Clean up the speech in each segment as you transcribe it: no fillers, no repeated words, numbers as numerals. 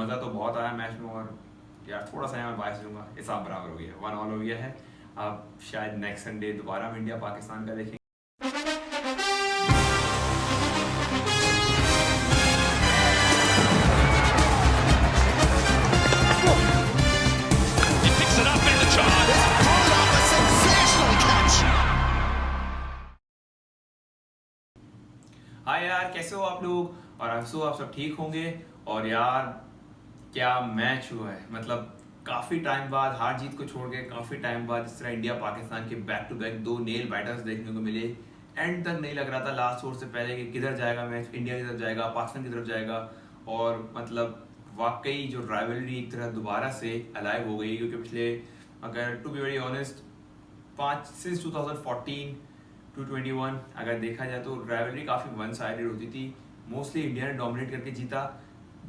मज़ा तो बहुत आया मैच में। और यार थोड़ा सा यहाँ मैं बायस दूंगा, हिसाब बराबर हो गया, 1-1 हो गया है। अब शायद नेक्स्ट संडे दोबारा हम इंडिया पाकिस्तान का देखेंगे। He picks it up in the charge. Pulled off a sensational catch. हाय यार, कैसे हो आप लोग? और अफसो आप सब ठीक होंगे। और यार क्या मैच हुआ है, मतलब काफ़ी टाइम बाद, हार जीत को छोड़ के काफ़ी टाइम बाद इस तरह इंडिया पाकिस्तान के बैक टू बैक दो नेल बैटर्स देखने को मिले। एंड तक नहीं लग रहा था लास्ट ओवर से पहले कि किधर जाएगा मैच, इंडिया की तरफ जाएगा, पाकिस्तान की तरफ जाएगा। और मतलब वाकई जो राइवलरी एक तरह दोबारा से अलाइव हो गई, क्योंकि पिछले, अगर to be very honest, 2014 to 21 अगर देखा जाए तो राइवलरी काफ़ी वन साइडेड होती थी। मोस्टली इंडिया ने डोमिनेट करके जीता।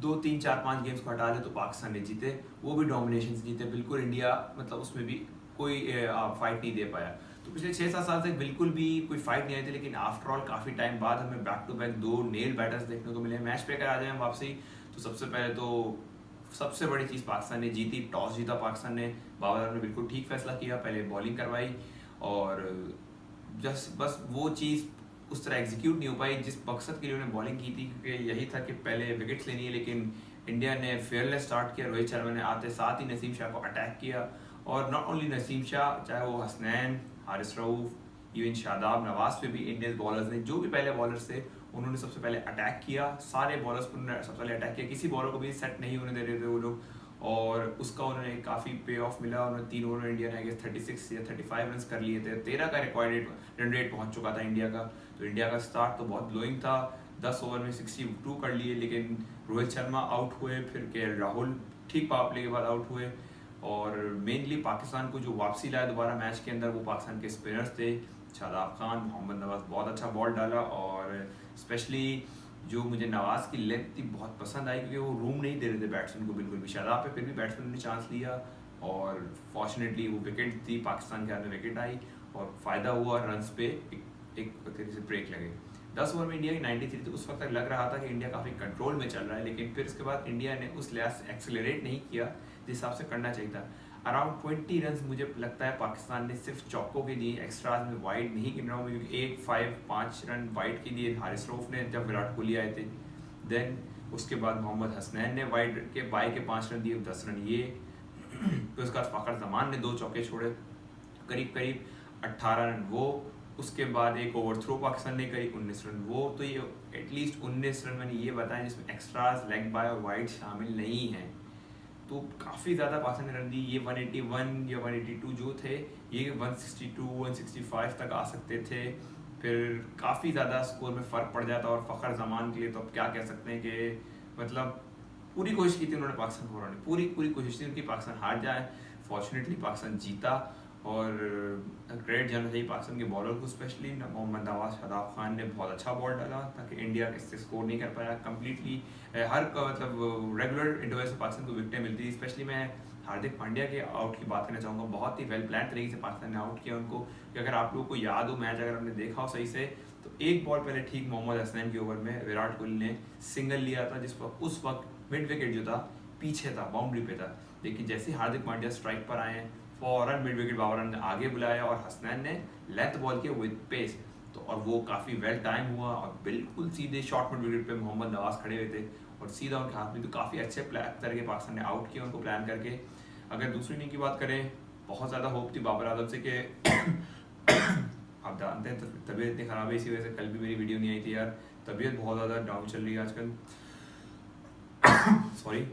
2-3-4-5 गेम्स को हटा दे तो पाकिस्तान ने जीते, वो भी डोमिनेशन से जीते। बिल्कुल इंडिया मतलब उसमें भी कोई फाइट नहीं दे पाया। तो पिछले 6-7 साल से बिल्कुल भी कोई फाइट नहीं आई थी। लेकिन आफ्टर ऑल काफ़ी टाइम बाद हमें बैक टू बैक दो नेल बैटर्स देखने को मिले। मैच पे अगर आ जाए वापसी, तो सबसे पहले तो सबसे बड़ी चीज़ पाकिस्तान ने जीती, टॉस जीता पाकिस्तान ने। बाबर आजम ने बिल्कुल ठीक फैसला किया, पहले बॉलिंग करवाई। और जस्ट बस वो चीज़ उस तरह एग्जीक्यूट नहीं हो पाई जिस मकसद के लिए उन्होंने बॉलिंग की थी, क्योंकि यही था कि पहले विकेट्स लेनी है। लेकिन इंडिया ने फेयरलेस स्टार्ट किया। रोहित शर्मा ने आते साथ ही नसीम शाह को अटैक किया। और नॉट ओनली नसीम शाह, चाहे वो हसनैन, हारिस रऊफ, इवन शादाब, नवाज पे भी इंडियन बॉलर्स ने, जो भी पहले बॉलर्स थे, उन्होंने सबसे पहले अटैक किया। सारे बॉलर्स को उन्होंने सबसे पहले अटैक किया, किसी बॉलर को भी सेट नहीं होने दे रहे थे वो लोग। और उसका उन्होंने काफ़ी पे ऑफ मिला। उन्होंने 3 ओवर में इंडिया ने आगे 36 या 35 रन कर लिए थे। 13 का रिकॉर्ड रन रेट पहुंच चुका था इंडिया का। तो इंडिया का स्टार्ट तो बहुत ब्लोइंग था। 10 ओवर में 62 कर लिए। लेकिन रोहित शर्मा आउट हुए, फिर के राहुल ठीक पावर प्ले के बाद आउट हुए। और मेनली पाकिस्तान को जो वापसी लाया दोबारा मैच के अंदर, वो पाकिस्तान के स्पिनर्स थे। शादाब खान, मोहम्मद नवाज बहुत अच्छा बॉल डाला। और स्पेशली जो मुझे नवाज की लेंथ थी बहुत पसंद आई, क्योंकि वो रूम नहीं दे रहे थे बैट्समैन को बिल्कुल भी। शादाब पे फिर भी बैट्समैन ने चांस लिया। और फॉर्चुनेटली वो विकेट थी, पाकिस्तान के हाथ में विकेट आई और फ़ायदा हुआ। रन्स पे एक तरीके से ब्रेक लगे। 10 ओवर में इंडिया की 93 थी। उस वक्त तक लग रहा था कि इंडिया काफ़ी कंट्रोल में चल रहा है। लेकिन फिर उसके बाद इंडिया ने उस लिहाज से एक्सेलरेट नहीं किया जिस हिसाब से करना चाहिए था। अराउंड 20 रन मुझे लगता है पाकिस्तान ने सिर्फ चौकों के दिए, एक्स्ट्राज में वाइड नहीं गिन रहा हूँ, क्योंकि 5 रन वाइड के दिए हारिस रऊफ ने जब विराट कोहली आए थे। देन उसके बाद मोहम्मद हसनैन ने वाइड के बाई के 5 रन दिए, 10 रन ये। फिर उसके बाद फ़खर जमान ने 2 चौके छोड़े, करीब करीब 18 रन वो। उसके बाद एक ओवरथ्रो पाकिस्तान ने करी, 19 रन वो। तो ये एटलीस्ट 19 रन मैंने ये बताया जिसमें एक्स्ट्राज, लेग बाय और वाइड शामिल नहीं है। तो काफ़ी ज़्यादा पाकिस्तान ने रन दी। ये 181 या 182 जो थे, ये 162 165 तक आ सकते थे। फिर काफ़ी ज़्यादा स्कोर में फ़र्क पड़ जाता। और फ़खर जमान के लिए तो अब क्या कह सकते हैं कि मतलब पूरी कोशिश की थी उन्होंने पाकिस्तान को हराने, पूरी कोशिश थी उनकी पाकिस्तान हार जाए। फॉर्चुनेटली पाकिस्तान जीता। और ग्रेट जाना चाहिए पाकिस्तान के बॉलर को, स्पेशली मोहम्मद नवाज, शादाब खान ने बहुत अच्छा बॉल डाला, ताकि इंडिया इससे स्कोर नहीं कर पाया कम्प्लीटली। मतलब रेगुलर इंटरवल से पाकिस्तान को विकेटें मिलती थी। स्पेशली मैं हार्दिक पांड्या के आउट की बात करना चाहूँगा। बहुत ही वेल प्लान तरीके से पाकिस्तान ने आउट किया उनको। कि अगर आप लोगों को याद हो मैच, अगर हमने देखा हो सही से, तो एक बॉल पहले ठीक मोहम्मद हसनैन के ओवर में विराट कोहली ने सिंगल लिया था, जिस वक्त उस वक्त मिड विकेट जो था पीछे था, बाउंड्री पे था। लेकिन जैसे हार्दिक पांड्या स्ट्राइक पर आए हैं, फौरन मिड विकेट बाबर ने आगे बुलाया और हसनैन ने लेंथ बॉल किया विद पेस। तो और वो काफ़ी वेल टाइम हुआ और बिल्कुल सीधे शॉर्ट मिड विकेट पे मोहम्मद नवाज खड़े हुए थे और सीधा उनके हाथ में। तो काफ़ी अच्छे तरह के पाकिस्तान ने आउट किया उनको प्लान करके। अगर दूसरी इनिंग की बात करें, बहुत ज़्यादा होप थी बाबर आजम से कि आप जानते हैं तबीयत इतनी ख़राब है, इसी वजह से कल भी मेरी वीडियो नहीं आई थी यार। तबीयत बहुत ज़्यादा डाउन चल रही है आजकल, सॉरी।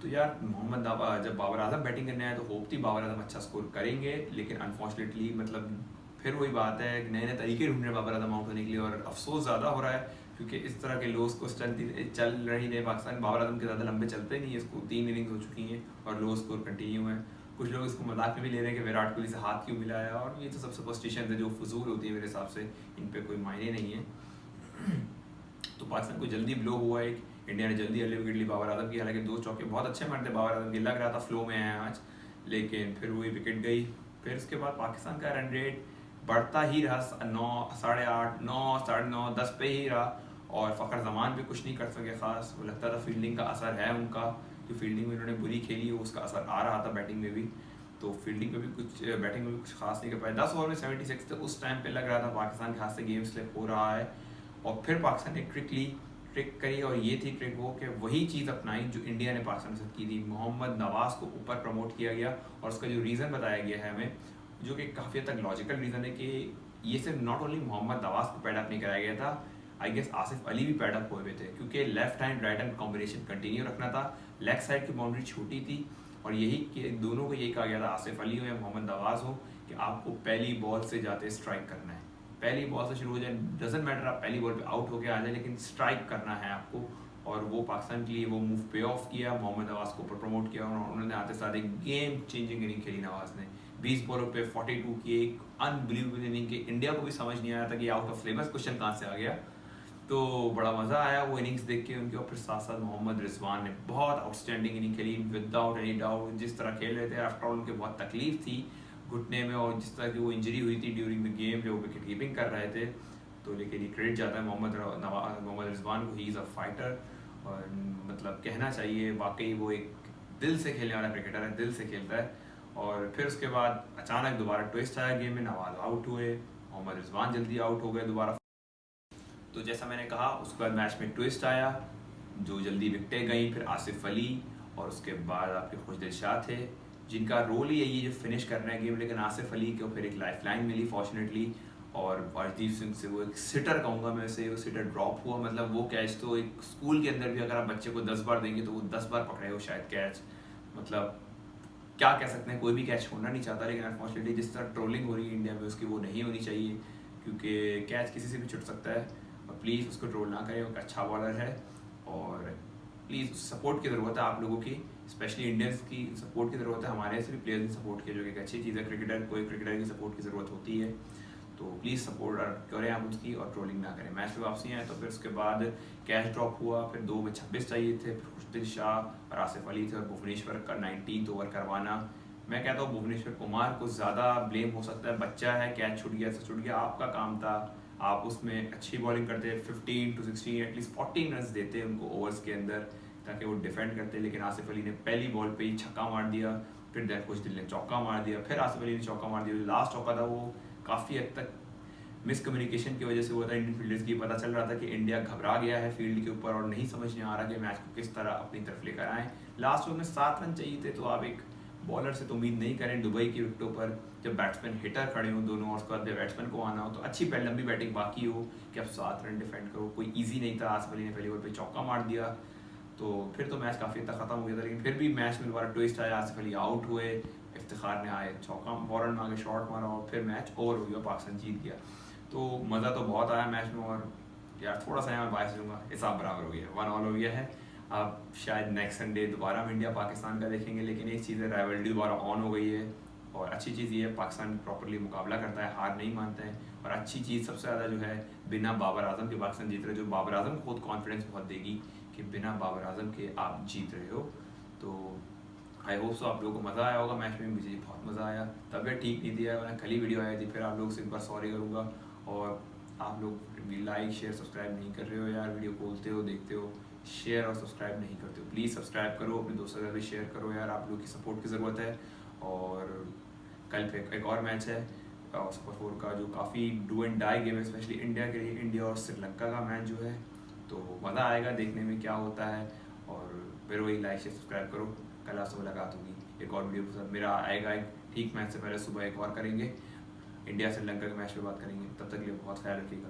तो यार मोहम्मद जब बाबर आजम बैटिंग करने आए तो होप थी बाबर आजम अच्छा स्कोर करेंगे। लेकिन अनफॉर्चुनेटली मतलब फिर वही बात है, नए नए तरीके ढूंढ रहे बाबर आजम आउट होने के लिए। और अफसोस ज़्यादा हो रहा है क्योंकि इस तरह के लोस को चल रही है पाकिस्तान। बाबर आजम के ज़्यादा लंबे चलते नहीं है, इसको 3 इनिंग्स हो चुकी हैं और लो स्कोर कंटिन्यू है। कुछ लोग इसको मजाक में भी ले रहे हैं कि विराट कोहली से हाथ क्यों मिलाया, और ये तो सब सुपरस्टिशन है जो फजूल होती है मेरे हिसाब से, इन पे कोई मायने नहीं है। तो पाकिस्तान को जल्दी ब्लो हुआ एक, इंडिया ने जल्दी अर्ली विकेट ली बाबर आजम की। हालांकि 2 चौके बहुत अच्छे मारते बाबर आजम के, लग रहा था फ्लो में है आज, लेकिन फिर वही विकेट गई। फिर उसके बाद पाकिस्तान का रन रेट बढ़ता ही रहा, 9, 8.5, 9, 9.5, 10 पे ही रहा। और फ़खर जमान भी कुछ नहीं कर सके ख़ास, वो लगता था फील्डिंग का असर है उनका, जो फील्डिंग में इन्होंने बुरी खेली उसका असर आ रहा था बैटिंग में भी, तो फील्डिंग में भी कुछ, बैटिंग में भी कुछ खास नहीं कर पाए। 10 ओवर में 76 थे, उस टाइम पे लग रहा था पाकिस्तान के हाथ से गेम स्लिप हो रहा है। और फिर पाकिस्तान ने ट्रिक करी, और ये थी ट्रिक वो कि वही चीज़ अपनाई जो इंडिया ने पाकिस्तान के साथ की थी। मोहम्मद नवाज को ऊपर प्रमोट किया गया, और उसका जो रीज़न बताया गया है हमें, जो कि काफ़ी हद तक लॉजिकल रीज़न है, कि ये सिर्फ नॉट ओनली मोहम्मद नवाज को पैडअप नहीं कराया गया था, आई गेस आसिफ अली भी पैडअप हुए थे, क्योंकि left hand right hand combination continue रखना था। लेग साइड की बाउंड्री छोटी थी, और यही कि दोनों को यही कहा गया था, आसिफ अली हो या मोहम्मद नवाज हो, कि आपको पहली बॉल से जाते स्ट्राइक करना है। पहली बॉल से शुरू हो जाए, डजेंट मैटर आप पहली बॉल पे आउट होके आ जाए, लेकिन स्ट्राइक करना है आपको। और वो पाकिस्तान के लिए वो मूव पे ऑफ किया, मोहम्मद नवाज को ऊपर प्रमोट किया, और उन्होंने आते साथ एक गेम चेंजिंग इनिंग खेली नवाज ने। 20 बॉलों पे 42 की एक अनबिलीवेबल इनिंग के इंडिया को भी समझ नहीं आया था कि आउट ऑफ सिलेबस क्वेश्चन कहाँ से आ गया। तो बड़ा मज़ा आया वो इनिंग्स देख के उनके। और फिर साथ साथ मोहम्मद रिजवान ने बहुत आउटस्टैंडिंग इनिंग खेली, विदाउट एनी डाउट। जिस तरह खेल रहे थे, आफ्टर ऑल उनके बहुत तकलीफ थी घुटने में, और जिस तरह की वो इंजरी हुई थी ड्यूरिंग द गेम जो विकेट कीपिंग कर रहे थे, तो लेकिन ये क्रेडिट जाता है मोहम्मद रिजवान को। ही इज़ अ फाइटर, और मतलब कहना चाहिए वाकई वो एक दिल से खेलने वाला क्रिकेटर है, दिल से खेलता है। और फिर उसके बाद अचानक दोबारा ट्विस्ट आया गेम में, नवाज आउट हुए, मोहम्मद रिजवान जल्दी आउट हो गए दोबारा। तो जैसा मैंने कहा, उसके बाद मैच में ट्विस्ट आया, जो जल्दी विकटें गई। फिर आसिफ अली, और उसके बाद आपके खुशदिल शाह थे, जिनका रोल ही यही है जो फिनिश करना है गेम। लेकिन आसिफ अली को फिर एक लाइफ लाइन मिली फॉर्चुनेटली, और अर्शदीप सिंह से वो एक सिटर कहूँगा मैं उसे, वो सिटर ड्रॉप हुआ। मतलब वो कैच तो एक स्कूल के अंदर भी अगर आप बच्चे को 10 बार देंगे तो वो 10 बार पकड़े हो शायद कैच। मतलब क्या कह सकते हैं, कोई भी कैच होना नहीं चाहता, लेकिन अनफॉर्चुनेटली जिस तरह ट्रोलिंग हो रही है इंडिया में उसकी, वो नहीं होनी चाहिए, क्योंकि कैच किसी से भी छुट सकता है। और प्लीज़ उसको ट्रोल ना करें, वो एक अच्छा बॉलर है, और प्लीज़ सपोर्ट की ज़रूरत है आप लोगों की, स्पेशली इंडियंस की सपोर्ट की ज़रूरत है। हमारे ऐसे भी प्लेयर्स की सपोर्ट की, जो कि एक अच्छी चीज़ है। कोई क्रिकेटर की सपोर्ट की ज़रूरत होती है, तो प्लीज़ सपोर्ट करें आप उसकी, और ट्रोलिंग ना करें। मैच में वापसी आए तो फिर उसके बाद कैच ड्रॉप हुआ, फिर 2 में 26 चाहिए थे, फिर खुशदिल शाह और आसिफ अली थे, और भुवनेश्वर का 19th ओवर करवाना। मैं कहता हूँ भुवनेश्वर कुमार को ज़्यादा ब्लेम हो सकता है, बच्चा है, कैच छूट गया तो छूट गया, आपका काम था, आप उसमें अच्छी बॉलिंग करते, 15 to 16 एटलीस्ट 14 रन देते उनको ओवर्स के अंदर, ताकि वो डिफेंड करते। लेकिन आसिफ अली ने पहली बॉल पे ही छक्का मार दिया, फिर दैन खुशदिल ने चौका मार दिया, फिर आसिफ अली ने चौका मार दिया। लास्ट चौका था वो काफ़ी हद तक मिसकम्युनिकेशन की वजह से हुआ था इंडियन फील्डर्स की। पता चल रहा था कि इंडिया घबरा गया है फील्ड के ऊपर, और नहीं समझ में आ रहा कि मैच को किस तरह अपनी तरफ लेकर आएँ। लास्ट ओवर में 7 रन चाहिए थे, तो आप एक बॉलर से तो उम्मीद नहीं करें दुबई की विकेटों पर, जब बैट्समैन हिटर खड़े हों दोनों, और उसके बाद बैट्समैन को आना हो, तो अच्छी लंबी बैटिंग बाकी हो कि आप 7 रन डिफेंड करो, कोई ईजी नहीं था। आसिफ अली ने पहली बॉल पे चौका मार दिया, तो फिर तो मैच काफ़ी तक ख़त्म हो गया था। लेकिन फिर भी मैच में दोबारा ट्विस्ट आया, आसिफ अली आउट हुए, इफ्तिखार ने आए चौका फौरन आगे शॉट मारा, और फिर मैच ओवर हो गया, पाकिस्तान जीत गया। तो मज़ा तो बहुत आया मैच में, और यार थोड़ा सा मैं बायस दूंगा, हिसाब बराबर हो गया, 1-1 हो गया है। अब शायद नेक्स्ट संडे दोबारा हम इंडिया पाकिस्तान का देखेंगे, लेकिन एक चीज़ है, राइवलरी दोबारा ऑन हो गई है, और अच्छी चीज़ ये है पाकिस्तान प्रॉपरली मुकाबला करता है, हार नहीं मानते हैं। और अच्छी चीज़ सबसे ज़्यादा जो है, बिना बाबर आजम के पाकिस्तान जीत रहे, जो बाबर आजम को खुद कॉन्फिडेंस बहुत देगी कि बिना बाबर आजम के आप जीत रहे हो। तो आई होप सो आप लोगों को मज़ा आया होगा मैच में, मुझे बहुत मज़ा आया। तबीयत ठीक नहीं थी यार, मैंने कल ही वीडियो आई थी, फिर आप लोगों से एक बार सॉरी करूँगा। और आप लोग भी लाइक शेयर सब्सक्राइब नहीं कर रहे हो यार, वीडियो खोलते हो, देखते हो, शेयर और सब्सक्राइब नहीं करते हो। प्लीज़ सब्सक्राइब करो, अपने दोस्तों के साथ भी शेयर करो यार, आप लोग की सपोर्ट की ज़रूरत है। और कल फिर एक और मैच है सुपर 4 का, जो काफ़ी डू एंड डाई गेम है, स्पेशली इंडिया के लिए, इंडिया और श्रीलंका का मैच जो है, तो मज़ा आएगा देखने में क्या होता है। और फिर वही लाइक शेयर सब्सक्राइब करो। कल आपसे मुलाकात होगी एक और वीडियो के साथ, मेरा आएगा एक ठीक मैच से पहले सुबह एक और करेंगे, इंडिया श्रीलंका के मैच पे बात करेंगे। तब तक के लिए बहुत ख्याल रखिएगा।